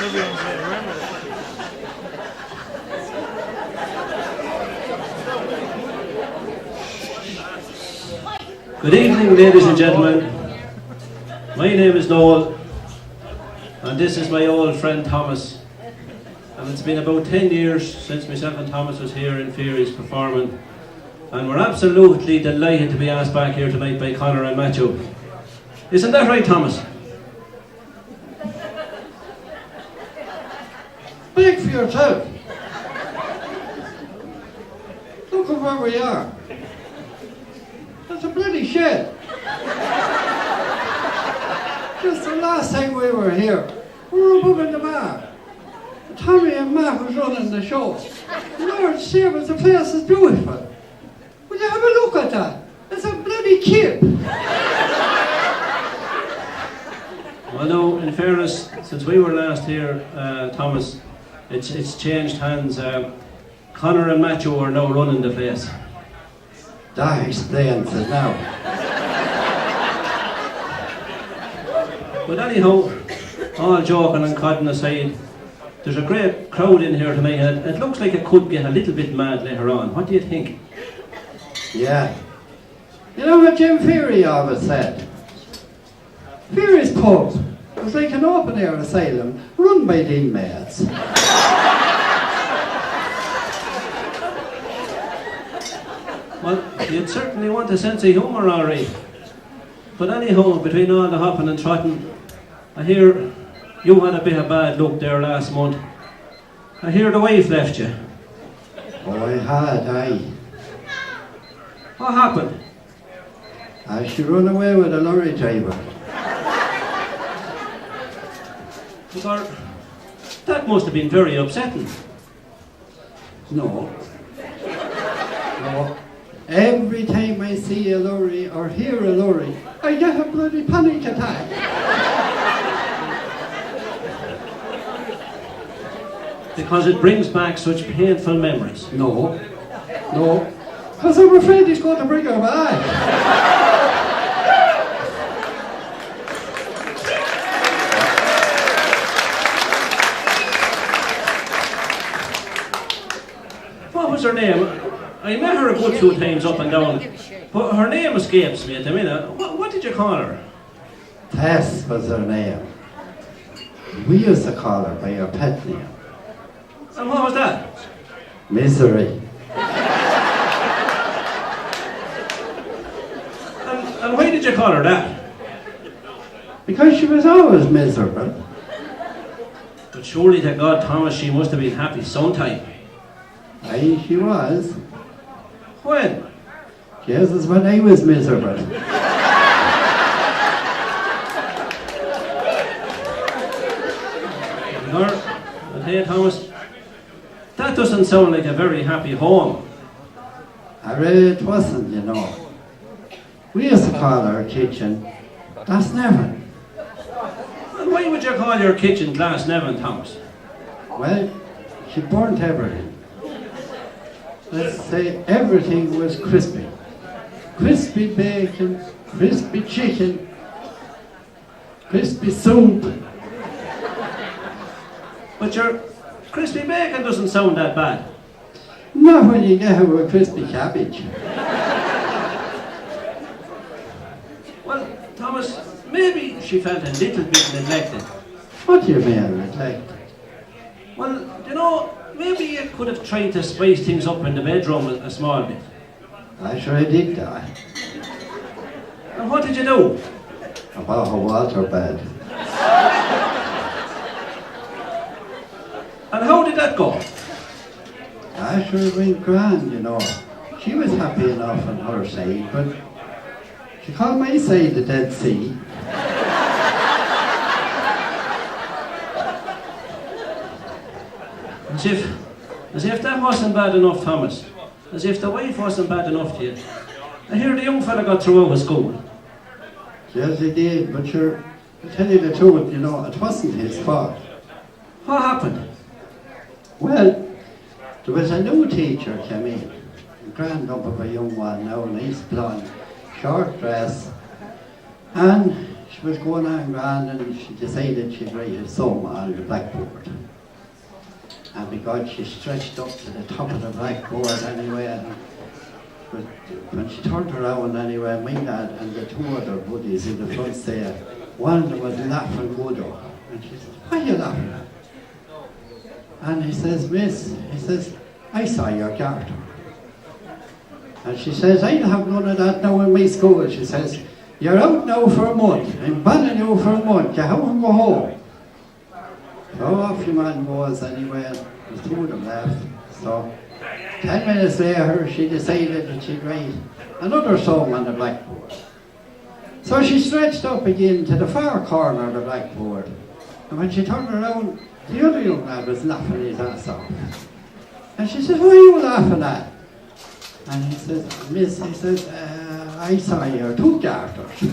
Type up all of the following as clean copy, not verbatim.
Good evening, ladies and gentlemen. My name is Noel, and this is my old friend Thomas. And it's been about 10 years since myself and Thomas was here in Feigherys performing, and we're absolutely delighted to be asked back here tonight by Conor and Matthew. Isn't that right, Thomas? Speak for yourself. Look at where we are. That's a bloody shed. Just the last time we were here, we were above in the bar. Tommy and Matt was running the show. Lord save us, the place is beautiful. Will you have a look at that? It's a bloody kip. Well, no, in fairness, since we were last here, Thomas, it's changed hands. Conor and Matthew are now running the place. That explains it now. But anyhow, all joking and codding aside, there's a great crowd in here tonight, and it looks like it could get a little bit mad later on. What do you think? Yeah. You know what Jim Feighery always said? Feighery's pub was like an open-air asylum run by the inmates. Well, you'd certainly want a sense of humour, all right. But anyhow, between all the hopping and trotting, I hear you had a bit of bad luck there last month. I hear the wife left you. Oh, I had, aye. What happened? She run away with a lorry driver. Because that must have been very upsetting. No. No. Every time I see a lorry or hear a lorry, I get a bloody panic attack. Because it brings back such painful memories. No. No. Because I'm afraid he's going to bring her back. What was her name? I met her a good few times up and down, but her name escapes me at the minute. What did you call her? Tess was her name. We used to call her by her pet name. And what was that? Misery. And why did you call her that? Because she was always miserable. But surely to God, Thomas, she must have been happy sometime. Aye, she was. When? Jesus, when I was miserable. I'll tell you, Thomas, that doesn't sound like a very happy home. It wasn't, you know. We used to call our kitchen Glasnevin. And why would you call your kitchen Glasnevin, Thomas? Well, she burnt everything. Let's say everything was crispy. Crispy bacon, crispy chicken, crispy soup. But your crispy bacon doesn't sound that bad. Not when you get her with crispy cabbage. Well, Thomas, maybe she felt a little bit neglected. What do you mean, neglected? Well, you know, maybe you could have tried to spice things up in the bedroom a small bit. I sure I did that. And what did you do? I bought her water bed. And how did that go? I sure went grand, you know. She was happy enough on her side, but she called my side the Dead Sea. As if that wasn't bad enough, Thomas. As if the wife wasn't bad enough to you. I hear the young fella got through out of school. Yes, he did, but sure, to tell you the truth, you know, it wasn't his fault. What happened? Well, there was a new teacher came in. A grand up of a young one now, nice blonde, short dress. And she was going on grand and she decided she'd write a sum on the blackboard. And because she stretched up to the top of the blackboard anyway, but when she turned around anyway, my dad and the two other buddies in the front there, one of them was laughing good. And she said, "Why are you laughing at?" And he says, "Miss," he says, "I saw your garter." And she says, "I have none of that now in my school." She says, "You're out now for a month. I'm banning you for a month. You haven't go home." So off your man goes anyway, and the two of them left. So 10 minutes later, she decided that she'd write another song on the blackboard. So she stretched up again to the far corner of the blackboard. And when she turned around, the other young lad was laughing his ass off. And she said, "What are you laughing at?" And he says, "Miss," he says, "I saw your two garters."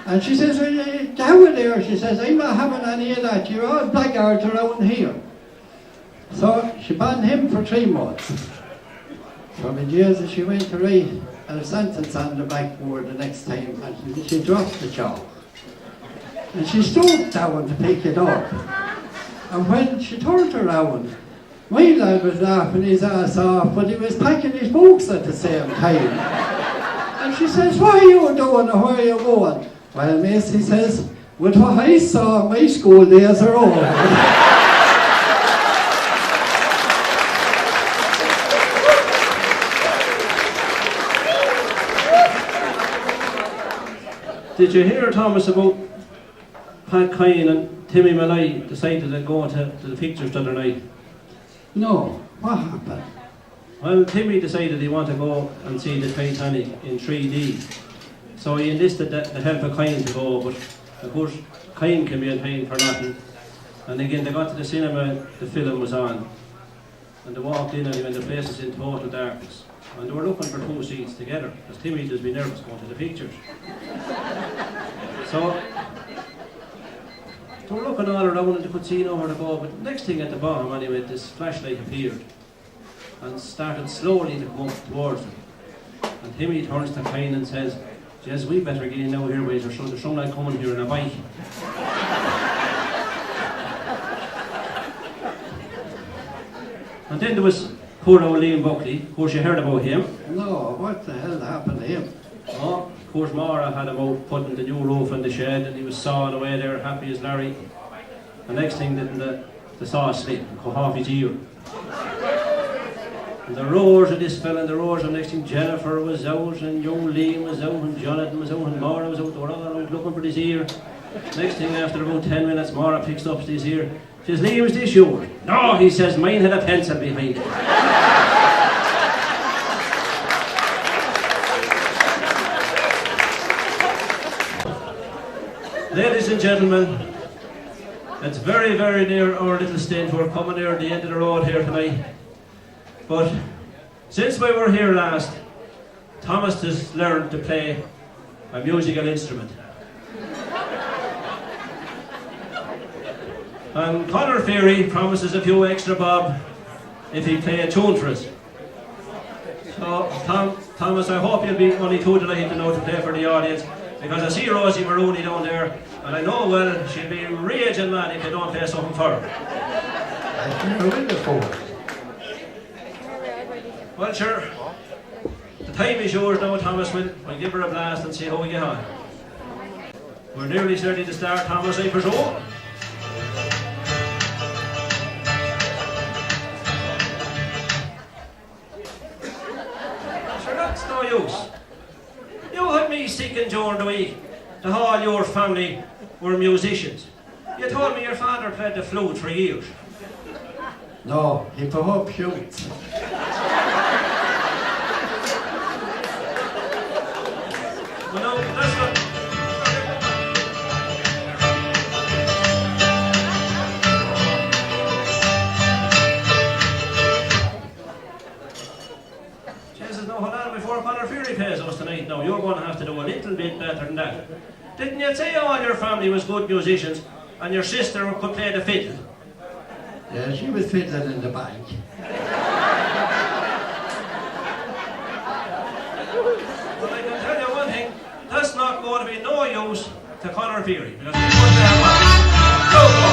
And she says, "Well, down there," she says, "I'm not having any of that. You're all blackguards around here." So she banned him for 3 months. So the years that she went to write a sentence on the blackboard the next time, and she dropped the chalk. And she stooped down to pick it up. And when she turned around, my lad was laughing his ass off, but he was packing his books at the same time. And she says, "What are you doing and where are you going?" "Well, miss," he says, "with what I saw, my school days are over." Did you hear, Thomas, about Pat Kine and Timmy Malloy decided to go to the pictures the other night? No, what happened? Well, Timmy decided he wanted to go and see the Titanic in 3D. So he enlisted the help of Kine to go, but of course Kine came in paying for nothing. And again, they got to the cinema, the film was on. And they walked in and the place was in total darkness. And they were looking for 2 seats together, because Timmy just be nervous going to the pictures. So they were looking all around and they could see nowhere to go, but next thing at the bottom anyway, this flashlight appeared and started slowly to come up towards them. And Timmy turns to Kine and says, "Jez, we better get in now here, waiter, so there's some lad coming here in a bike." And then there was poor old Liam Buckley. Of course you heard about him. No, what the hell happened to him? Oh, of course Mara had him out putting the new roof in the shed and he was sawing away there, happy as Larry. The next thing didn't the saw slip and cut off his ear. And the roars of this fella and the roars of the next thing, Jennifer was out and young Liam was out and Jonathan was out and Mara was out. They were all out looking for his ear. Next thing, after about 10 minutes, Mara picks up his ear. She says, "Liam, is this yours?" "No," he says, "mine had a pencil behind it." Ladies and gentlemen, it's very, very near our little stage. We're coming near the end of the road here tonight. But since we were here last, Thomas has learned to play a musical instrument. And Conor Feigherys promises a few extra bob if he play a tune for us. So, Thomas, I hope you'll be only too delighted to know to play for the audience, because I see Rosie Maroney down there, and I know well she'll be raging mad if you don't play something for her. Well, sure. The time is yours now, Thomas. We'll give her a blast and see how we get on. We're nearly ready to start, Thomas, I presume. Sure, that's no use. You had me sticking during the week that all your family were musicians. You told me your father played the flute for years. No, he put up shoots. Well, no, that's not... Jesus, no, hold on before Conor Feigherys pays us tonight. No, you're going to have to do a little bit better than that. Didn't you say all your family was good musicians and your sister could play the fiddle? Yeah, she was fiddling in the bank. Well, I can tell you one thing, that's not going to be no use to Conor Feighery because we want to have one. Go,